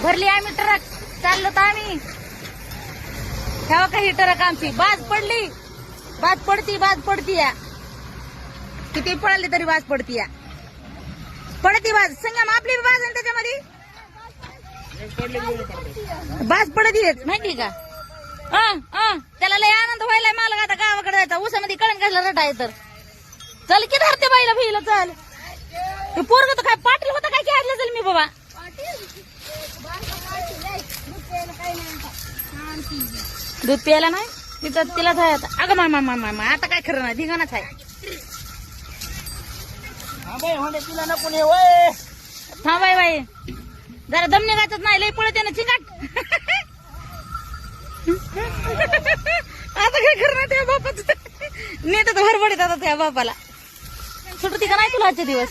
भरली आम्ही ट्रक, चाललो तर आम्ही. ठेवा काही ट्रक आमची. बाज पडली, बाज पडती या. किती पळाली तरी बाज पडती या. पडती बाज संगम आपली बाज आहे त्याच्यामध्ये. बाज पडती माहिती का. त्याला लय आनंद व्हायलाय मला. आता गावाकडे जायचा उसामध्ये कळण घायला रटाय तर चल की धरते बाईला भिला. चल ते पोरग तर काय पाटील होता काय खेळलं चल मी बाबा. दूध प्यायला नाही तिथं तिला जाय आता. अगं मामा आता काय खरं नाही धिंगाणाच आहे. थांब बाई जरा दम निघायचंच नाही लय पळते ना चिंगाट. आता काय खरं नाही त्या बापाच नेतात भरभडीत आता त्या बापाला. सुटती का नाही तुला आजचे दिवस.